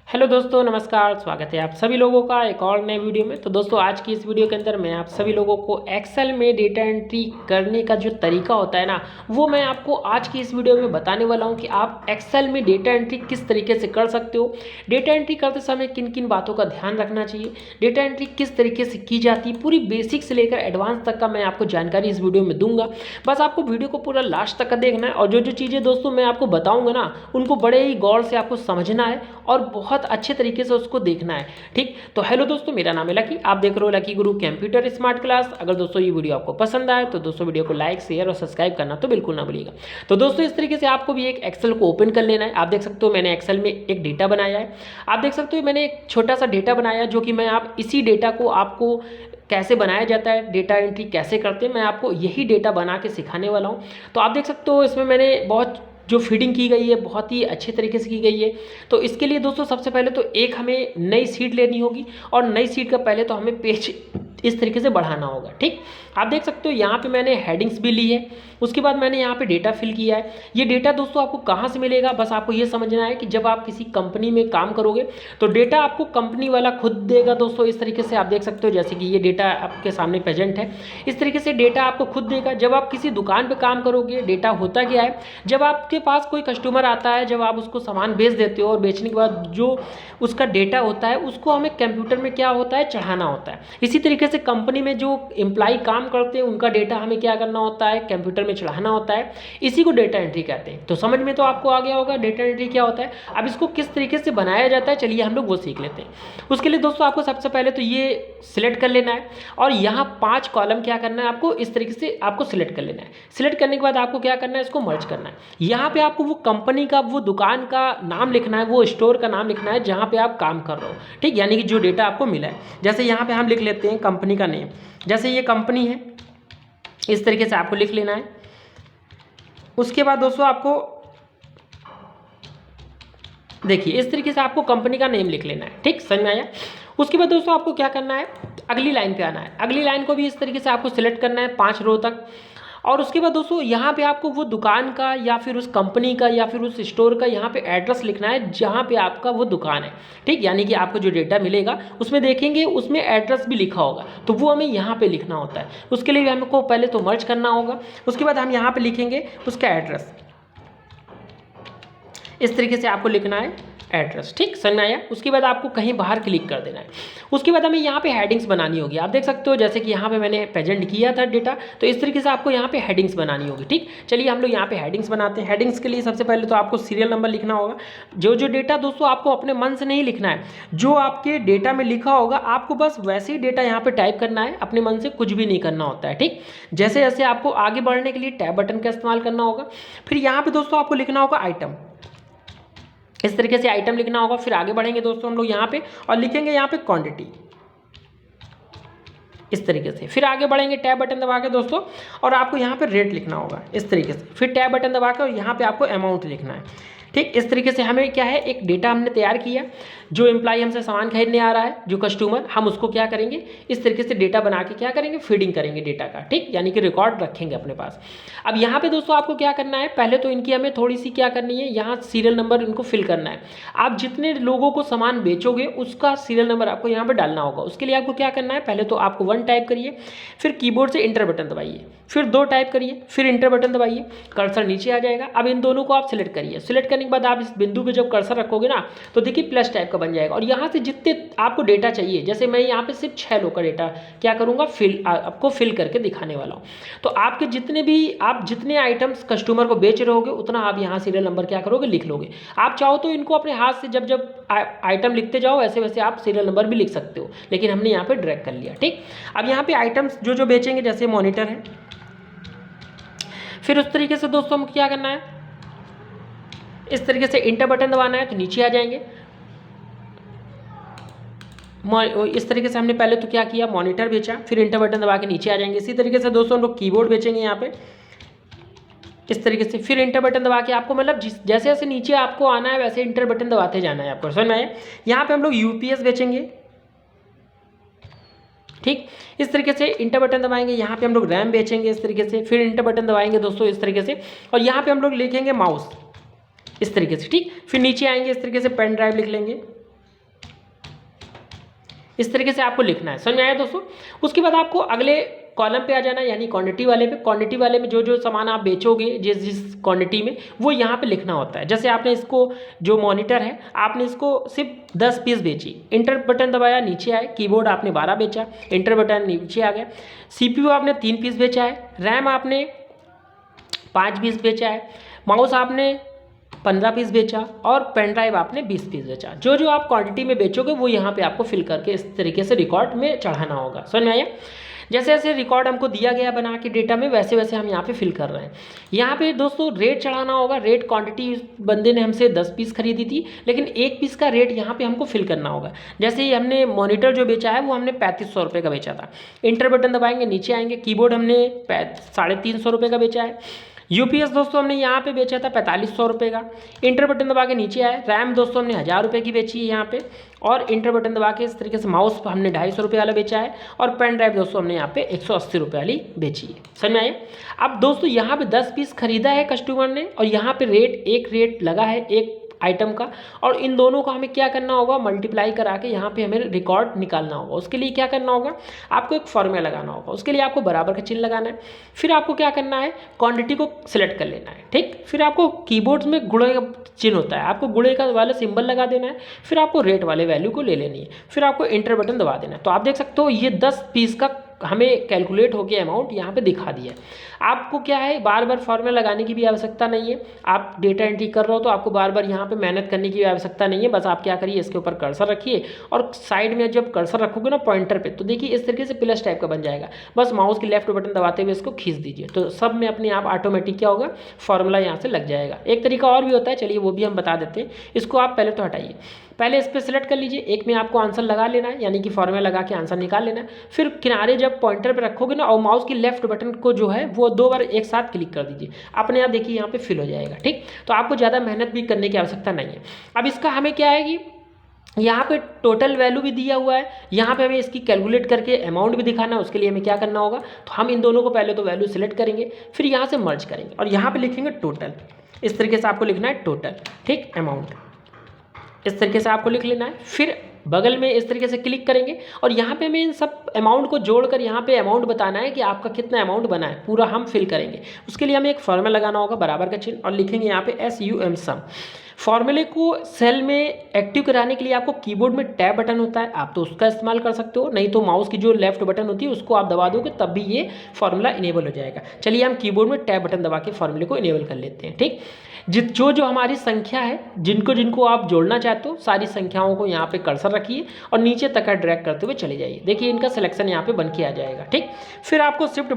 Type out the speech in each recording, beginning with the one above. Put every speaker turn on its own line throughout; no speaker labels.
Hello दोस्तों, नमस्कार। स्वागत है आप सभी लोगों का एक और नए वीडियो में। तो दोस्तों, आज की इस वीडियो के अंदर मैं आप सभी लोगों को एक्सेल में डेटा एंट्री करने का जो तरीका होता है ना, वो मैं आपको आज की इस वीडियो में बताने वाला हूं कि आप एक्सेल में डेटा एंट्री किस तरीके से कर सकते हो। डेटा एंट्री करते समय किन किन बातों का ध्यान रखना चाहिए, डेटा एंट्री किस तरीके से की जाती है, पूरी बेसिक से लेकर एडवांस तक का मैं आपको जानकारी इस वीडियो में दूंगा। बस आपको वीडियो को पूरा लास्ट तक का देखना है और जो जो चीज़ें दोस्तों मैं आपको बताऊँगा ना, उनको बड़े ही गौर से आपको समझना है और बहुत अच्छे तरीके से उसको देखना है। ठीक, तो हेलो दोस्तों, मेरा नाम है लकी, आप देख रहे हो लकी गुरु कंप्यूटर स्मार्ट क्लास। अगर दोस्तों ये वीडियो आपको पसंद आए तो दोस्तों वीडियो को लाइक, शेयर और सब्सक्राइब करना तो बिल्कुल ना भूलिएगा। तो दोस्तों, इस तरीके से आपको भी एक एक्सेल को ओपन कर लेना है। आप देख सकते हो मैंने एक्सेल में एक डेटा बनाया है। आप देख सकते हो मैंने एक छोटा सा डेटा बनाया जो कि मैं आप इसी डेटा को आपको कैसे बनाया जाता है, डेटा एंट्री कैसे करते हैं, मैं आपको यही डेटा बना के सिखाने वाला हूँ। तो आप देख सकते हो इसमें मैंने बहुत जो फीडिंग की गई है बहुत ही अच्छे तरीके से की गई है। तो इसके लिए दोस्तों सबसे पहले तो एक हमें नई शीट लेनी होगी और नई शीट का पहले तो हमें पेज इस तरीके से बढ़ाना होगा। ठीक, आप देख सकते हो यहाँ पे मैंने हेडिंग्स भी ली है, उसके बाद मैंने यहाँ पे डेटा फिल किया है। ये डेटा दोस्तों आपको कहाँ से मिलेगा, बस आपको ये समझना है कि जब आप किसी कंपनी में काम करोगे तो डेटा आपको कंपनी वाला खुद देगा। दोस्तों इस तरीके से आप देख सकते हो, जैसे कि ये डेटा आपके सामने प्रेजेंट है, इस तरीके से डेटा आपको खुद देगा। जब आप किसी दुकान पर काम करोगे, डेटा होता क्या है, जब आपके पास कोई कस्टमर आता है, जब आप उसको सामान बेच देते हो और बेचने के बाद जो उसका डेटा होता है उसको हमें कंप्यूटर में क्या होता है, चढ़ाना होता है। इसी तरीके से कंपनी में जो एम्प्लॉय काम करते हैं उनका डेटा हमें क्या करना होता है, कंप्यूटर में चढ़ाना होता है। इसी को डेटा एंट्री कहते हैं। तो समझ में तो आपको आ गया होगा डेटा एंट्री क्या होता है। अब इसको किस तरीके से बनाया जाता है, चलिए हम लोग वो सीख लेते हैं। उसके लिए दोस्तों आपको सबसे पहले तो ये सिलेक्ट कर लेना है और यहाँ 5 कॉलम क्या करना है, आपको इस तरीके से आपको सिलेक्ट कर लेना है। सिलेक्ट करने के बाद आपको क्या करना है, इसको मर्ज करना है। यहाँ पे आपको वो कंपनी का, वो दुकान का नाम लिखना है, वो स्टोर का नाम लिखना है जहाँ पे आप काम कर रहे हो। ठीक, यानी कि जो डेटा आपको मिला है। जैसे यहाँ पे हम लिख लेते हैं कंपनी का नेम, जैसे ये कंपनी है, इस तरीके से आपको लिख लेना है। उसके बाद दोस्तों आपको देखिए इस तरीके से आपको कंपनी का नेम लिख लेना है। ठीक, समझ में आया। उसके बाद दोस्तों आपको क्या करना है, अगली लाइन पे आना है। अगली लाइन को भी इस तरीके से आपको सिलेक्ट करना है 5 रो तक। और उसके बाद दोस्तों यहाँ पे आपको वो दुकान का या फिर उस कंपनी का या फिर उस स्टोर का यहाँ पे एड्रेस लिखना है जहाँ पे आपका वो दुकान है। ठीक, यानी कि आपको जो डेटा मिलेगा उसमें देखेंगे उसमें एड्रेस भी लिखा होगा, तो वो हमें यहाँ पे लिखना होता है। उसके लिए हमको पहले तो मर्ज करना होगा। उसके बाद हम यहाँ पे लिखेंगे उसका एड्रेस, इस तरीके से आपको लिखना है एड्रेस। ठीक, समझ में आया। उसके बाद आपको कहीं बाहर क्लिक कर देना है। उसके बाद हमें यहाँ पे हेडिंग्स बनानी होगी। आप देख सकते हो जैसे कि यहाँ पे मैंने प्रेजेंट किया था डेटा, तो इस तरीके से आपको यहाँ पे हेडिंग्स बनानी होगी। ठीक, चलिए हम लोग यहाँ पे हेडिंग्स बनाते हैं। हेडिंग्स के लिए सबसे पहले तो आपको सीरियल नंबर लिखना होगा। जो जो डेटा दोस्तों आपको अपने मन से नहीं लिखना है, जो आपके डेटा में लिखा होगा आपको बस वैसे ही डेटा यहाँ पे टाइप करना है, अपने मन से कुछ भी नहीं करना होता है। ठीक, जैसे जैसे आपको आगे बढ़ने के लिए टैब बटन का इस्तेमाल करना होगा। फिर यहाँ पे दोस्तों आपको लिखना होगा आइटम, इस तरीके से आइटम लिखना होगा। फिर आगे बढ़ेंगे दोस्तों हम लोग यहाँ पे और लिखेंगे यहाँ पे क्वांटिटी, इस तरीके से। फिर आगे बढ़ेंगे टैब बटन दबा के दोस्तों और आपको यहाँ पे रेट लिखना होगा इस तरीके से। फिर टैब बटन दबा के और यहाँ पे आपको अमाउंट लिखना है। ठीक, इस तरीके से हमें क्या है, एक डेटा हमने तैयार किया। जो एम्प्लॉय हमसे सामान खरीदने आ रहा है, जो कस्टमर, हम उसको क्या करेंगे, इस तरीके से डेटा बना के क्या करेंगे, फीडिंग करेंगे डेटा का। ठीक, यानी कि रिकॉर्ड रखेंगे अपने पास। अब यहाँ पे दोस्तों आपको क्या करना है, पहले तो इनकी हमें थोड़ी सी क्या करनी है, यहाँ सीरियल नंबर इनको फिल करना है। आप जितने लोगों को सामान बेचोगे उसका सीरियल नंबर आपको यहाँ पर डालना होगा। उसके लिए आपको क्या करना है, पहले तो आपको 1 टाइप करिए, फिर कीबोर्ड से इंटर बटन दबाइए, फिर 2 टाइप करिए, फिर इंटर बटन दबाइए, कर्सर नीचे आ जाएगा। अब इन दोनों को आप सिलेक्ट करिए। सिलेक्ट करने के बाद आप इस बिंदु पे जब कर्सर रखोगे ना, तो देखिए प्लस टाइप का बन जाएगा और यहाँ से जितने आपको डेटा चाहिए, जैसे मैं यहाँ पे सिर्फ 6 लोग का डेटा क्या करूँगा, आपको फिल करके दिखाने वाला हूँ। तो आपके जितने आइटम्स कस्टमर को बेच रहे होगे उतना आप यहाँ सीरियल नंबर क्या करोगे, लिख लोगे। आप चाहो तो इनको अपने हाथ से जब जब आइटम लिखते जाओ वैसे वैसे आप सीरियल नंबर भी लिख सकते हो, लेकिन हमने यहाँ पे ड्रैग कर लिया। ठीक, अब यहाँ पे आइटम्स जो जो बेचेंगे, जैसे मॉनिटर है, फिर उस तरीके से दोस्तों हमको क्या करना है, इस तरीके से इंटर बटन दबाना है तो नीचे आ जाएंगे। इस तरीके से हमने पहले तो क्या किया, मॉनिटर बेचा, फिर इंटर बटन दबा के नीचे आ जाएंगे। इसी तरीके से दोस्तों हम लोग कीबोर्ड बेचेंगे यहाँ पे इस तरीके से, फिर इंटर बटन दबा के आपको मतलब जैसे जैसे नीचे आपको आना है वैसे इंटर बटन दबाते जाना है आपको, समझ में आया। यहाँ पे हम लोग यूपीएस बेचेंगे। ठीक, इस तरीके से इंटर बटन दबाएंगे। यहाँ पे हम लोग रैम बेचेंगे इस तरीके से, फिर इंटर बटन दबाएंगे दोस्तों इस तरीके से, और यहाँ पे हम लोग लिखेंगे माउस इस तरीके से। ठीक, फिर नीचे आएंगे इस तरीके से पेन ड्राइव लिख लेंगे इस तरीके से आपको लिखना है। समझ में आया दोस्तों। उसके बाद आपको अगले कॉलम पे आ जाना है, यानी क्वांटिटी वाले पे। क्वांटिटी वाले में जो जो सामान आप बेचोगे जिस जिस क्वांटिटी में, वो यहाँ पे लिखना होता है। जैसे आपने इसको जो मॉनिटर है आपने इसको सिर्फ 10 पीस बेची, इंटर बटन दबाया नीचे आए। कीबोर्ड आपने 12 बेचा, इंटर बटन नीचे आ गया। CPU आपने 3 पीस बेचा है। रैम आपने 5 पीस बेचा है। माउस आपने 15 पीस बेचा और पेन ड्राइव आपने 20 पीस बेचा। जो जो आप क्वांटिटी में बेचोगे वो यहाँ पे आपको फिल करके इस तरीके से रिकॉर्ड में चढ़ाना होगा। समझ में आया। जैसे जैसे रिकॉर्ड हमको दिया गया बना के डेटा में, वैसे वैसे हम यहाँ पे फिल कर रहे हैं। यहाँ पे दोस्तों रेट चढ़ाना होगा। रेट क्वांटिटी बंदे ने हमसे 10 पीस खरीदी थी, लेकिन 1 पीस का रेट यहाँ पे हमको फिल करना होगा। जैसे ही हमने मॉनिटर जो बेचा है वो हमने 3500 रुपये का बेचा था। इंटर बटन दबाएंगे नीचे आएंगे। कीबोर्ड हमने 350 रुपये का बेचा है। UPS दोस्तों हमने यहाँ पे बेचा था 4500 रुपये का। इंटर बटन दबा के नीचे आए। रैम दोस्तों हमने 1000 रुपये की बेची है यहाँ पे, और इंटर बटन दबा के इस तरीके से माउस हमने 250 रुपये वाला बेचा है, और पेन ड्राइव दोस्तों हमने यहाँ पे 180 रुपये वाली बेची है। समझ में आए। अब दोस्तों यहाँ पे 10 पीस खरीदा है कस्टमर ने, और यहाँ पे एक रेट लगा है एक आइटम का, और इन दोनों का हमें क्या करना होगा, मल्टीप्लाई करा के यहाँ पे हमें रिकॉर्ड निकालना होगा। उसके लिए क्या करना होगा, आपको एक फॉर्मूला लगाना होगा। उसके लिए आपको बराबर का चिन्ह लगाना है। फिर आपको क्या करना है, क्वांटिटी को सिलेक्ट कर लेना है। ठीक, फिर आपको कीबोर्ड में गुणे का चिन्ह होता है, आपको गुणे का वाला सिंबल लगा देना है। फिर आपको रेट वाले वैल्यू को ले लेनी है। फिर आपको इंटर बटन दबा देना है। तो आप देख सकते हो ये 10 पीस का हमें कैलकुलेट होकर अमाउंट यहाँ पे दिखा दिया है। आपको क्या है, बार बार फॉर्मूला लगाने की भी आवश्यकता नहीं है। आप डेटा एंट्री कर रहे हो तो आपको बार बार यहाँ पे मेहनत करने की भी आवश्यकता नहीं है। बस आप क्या करिए, इसके ऊपर कर्सर रखिए, और साइड में जब कर्सर रखोगे ना पॉइंटर पे, तो देखिए इस तरीके से प्लस टाइप का बन जाएगा। बस माउस की लेफ्ट बटन दबाते हुए इसको खींच दीजिए, तो सब में अपने आप ऑटोमेटिक क्या होगा, फॉर्मूला यहाँ से लग जाएगा। एक तरीका और भी होता है, चलिए वो भी हम बता देते हैं। इसको आप पहले तो हटाइए, पहले इस पर सेलेक्ट कर लीजिए। एक में आपको आंसर लगा लेना है, यानी कि फॉर्मूला लगा के आंसर निकाल लेना है। फिर किनारे जब पॉइंटर पे रखोगे ना, और माउस की लेफ्ट बटन को जो है वो 2 बार एक साथ क्लिक कर दीजिए, अपने आप देखिए यहाँ पे फिल हो जाएगा। ठीक, तो आपको ज़्यादा मेहनत भी करने की आवश्यकता नहीं है। अब इसका हमें क्या है कि यहाँ पे टोटल वैल्यू भी दिया हुआ है, यहाँ पे हमें इसकी कैलकुलेट करके अमाउंट भी दिखाना है। उसके लिए हमें क्या करना होगा, तो हम इन दोनों को पहले तो वैल्यू सिलेक्ट करेंगे, फिर यहाँ से मर्ज करेंगे, और यहाँ पे लिखेंगे टोटल। इस तरीके से आपको लिखना है टोटल। ठीक, अमाउंट इस तरीके से आपको लिख लेना है। फिर बगल में इस तरीके से क्लिक करेंगे, और यहाँ पे हमें इन सब अमाउंट को जोड़कर यहाँ पे अमाउंट बताना है कि आपका कितना अमाउंट बना है, पूरा हम फिल करेंगे। उसके लिए हमें एक फॉर्मूला लगाना होगा, बराबर का चिन्ह, और लिखेंगे यहाँ पे SUM सम। फॉर्मूले को सेल में एक्टिव कराने के लिए आपको कीबोर्ड में टैब बटन होता है, आप तो उसका इस्तेमाल कर सकते हो, नहीं तो माउस की जो लेफ्ट बटन होती है उसको आप दबा दोगे तब भी ये फॉर्मूला इनेबल हो जाएगा। चलिए हम कीबोर्ड में टैब बटन दबा के फॉर्मूले को इनेबल कर लेते हैं। ठीक, जो हमारी संख्या है, जिनको आप जोड़ना चाहते हो, सारी संख्याओं को यहाँ पे कर्सर रखिए और नीचे तक ड्रैग करते हुए चले जाइए। देखिए इनका सिलेक्शन यहाँ पे बन के आ जाएगा। ठीक, फिर आपको शिफ्ट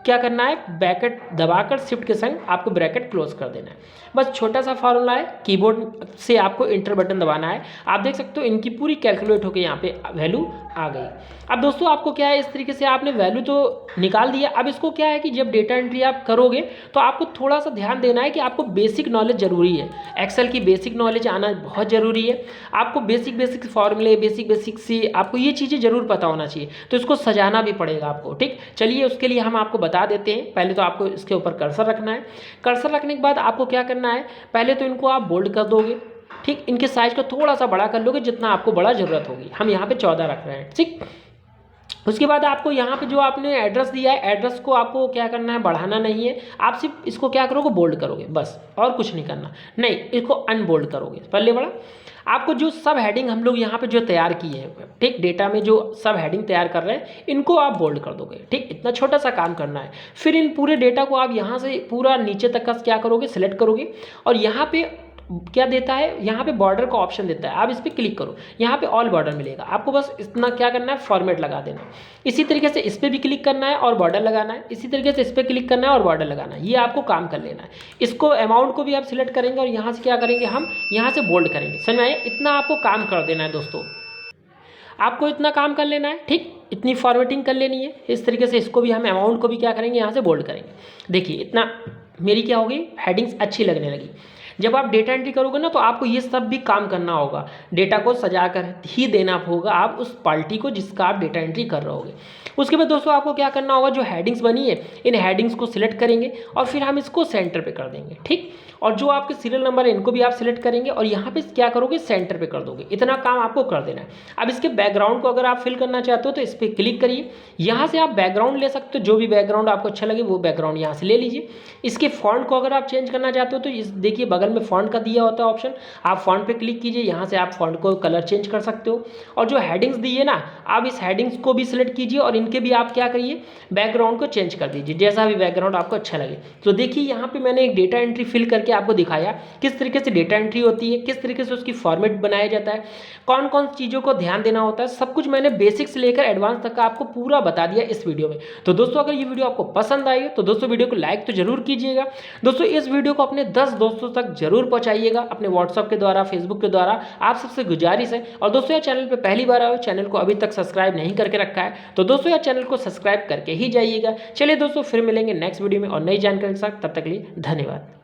क्या करना है, ब्रैकेट दबाकर शिफ्ट के संग आपको ब्रैकेट क्लोज कर देना है। बस छोटा सा फॉर्मूला है, कीबोर्ड से आपको इंटर बटन दबाना है। आप देख सकते हो इनकी पूरी कैलकुलेट होकर यहाँ पे वैल्यू आ गई। अब दोस्तों आपको क्या है, इस तरीके से आपने वैल्यू तो निकाल दिया। अब इसको क्या है कि जब डेटा एंट्री आप करोगे तो आपको थोड़ा सा ध्यान देना है कि आपको बेसिक नॉलेज ज़रूरी है। एक्सेल की बेसिक नॉलेज आना बहुत ज़रूरी है। आपको बेसिक फॉर्मूले, बेसिक सी आपको ये चीज़ें ज़रूर पता होना चाहिए। तो इसको सजाना भी पड़ेगा आपको। ठीक, चलिए उसके लिए हम आपको बता देते हैं। पहले तो आपको इसके ऊपर कर्सर रखना है। कर्सर रखने के बाद आपको क्या करना है, पहले तो इनको आप बोल्ड कर दोगे। ठीक, इनके साइज को थोड़ा सा बड़ा कर लोगे जितना आपको बड़ा ज़रूरत होगी। हम यहाँ पे 14 रख रहे हैं। ठीक, उसके बाद आपको यहाँ पे जो आपने एड्रेस दिया है, एड्रेस को आपको क्या करना है, बढ़ाना नहीं है। आप सिर्फ इसको क्या करोगे, बोल्ड करोगे बस, और कुछ नहीं करना। नहीं, इसको अनबोल्ड करोगे, पहले बड़ा। आपको जो सब हेडिंग हम लोग यहाँ पे जो तैयार किए हैं, ठीक, डेटा में जो सब हेडिंग तैयार कर रहे हैं, इनको आप बोल्ड कर दोगे। ठीक, इतना छोटा सा काम करना है। फिर इन पूरे डेटा को आप यहाँ से पूरा नीचे तक का क्या करोगे, सिलेक्ट करोगे, और यहाँ पे क्या देता है, यहाँ पे बॉर्डर का ऑप्शन देता है। आप इस पर क्लिक करो, यहाँ पे ऑल बॉर्डर मिलेगा। आपको बस इतना क्या करना है, फॉर्मेट लगा देना। इसी तरीके से इस पर भी क्लिक करना है और बॉर्डर लगाना है। इसी तरीके से इस पर क्लिक करना है और बॉर्डर लगाना है। ये आपको काम कर लेना है। इसको अमाउंट को भी आप सिलेक्ट करेंगे और यहाँ से क्या करेंगे, हम यहाँ से बोल्ड करेंगे। समझ में आया, इतना आपको काम कर देना है दोस्तों, आपको इतना काम कर लेना है। ठीक, इतनी फॉर्मेटिंग कर लेनी है। इस तरीके से इसको भी हम अमाउंट को भी क्या करेंगे, यहाँ से बोल्ड करेंगे। देखिए इतना मेरी क्या होगी, हेडिंग्स अच्छी लगने लगी। जब आप डेटा एंट्री करोगे ना तो आपको ये सब भी काम करना होगा, डेटा को सजा कर ही देना होगा आप उस पार्टी को जिसका आप डेटा एंट्री कर रहे होगे। उसके बाद दोस्तों आपको क्या करना होगा, जो हेडिंग्स बनी है इन हेडिंग्स को सिलेक्ट करेंगे और फिर हम इसको सेंटर पे कर देंगे, ठीक। और जो आपके सीरियल नंबर है इनको भी आप सिलेक्ट करेंगे और यहाँ पे क्या करोगे, सेंटर पे कर दोगे। इतना काम आपको कर देना है। अब इसके बैकग्राउंड को अगर आप फिल करना चाहते हो तो इस पर क्लिक करिए, यहाँ से आप बैकग्राउंड ले सकते हो, जो भी बैकग्राउंड आपको अच्छा लगे वो बैकग्राउंड यहाँ से ले लीजिए। इसके फॉन्ट को अगर आप चेंज करना चाहते हो तो इस देखिए बगल में फॉन्ट का दिया होता है ऑप्शन, आप फॉन्ट पे क्लिक कीजिए, यहाँ से आप फॉन्ट को कलर चेंज कर सकते हो। और जो हेडिंग्स दी है ना, आप इस हेडिंग्स को भी सिलेक्ट कीजिए और इनके भी आप क्या करिए, बैकग्राउंड को चेंज कर दीजिए, जैसा भी बैकग्राउंड आपको अच्छा लगे। तो देखिए यहाँ पे मैंने एक डेटा एंट्री फिल करके आपको दिखाया किस तरीके से डेटा एंट्री होती है, किस तरीके से उसकी फॉर्मेट बनाया जाता है, कौन कौन चीज़ों को ध्यान देना होता है, सब कुछ मैंने बेसिक से लेकर एडवांस तक का आपको पूरा बता दिया इस वीडियो में। तो दोस्तों अगर ये वीडियो आपको पसंद आई है तो दोस्तों वीडियो को लाइक तो जरूर कीजिएगा। दोस्तों इस वीडियो को अपने 10 दोस्तों तक जरूर पहुंचाइएगा, अपने व्हाट्सअप के द्वारा, फेसबुक के द्वारा, आप सबसे गुजारिश है। और दोस्तों यह चैनल पर पहली बार आए, चैनल को अभी तक सब्सक्राइब नहीं करके रखा है तो दोस्तों यह चैनल को सब्सक्राइब करके ही जाइएगा। चलिए दोस्तों फिर मिलेंगे नेक्स्ट वीडियो में और नई जानकारी के साथ, तब तक के लिए धन्यवाद।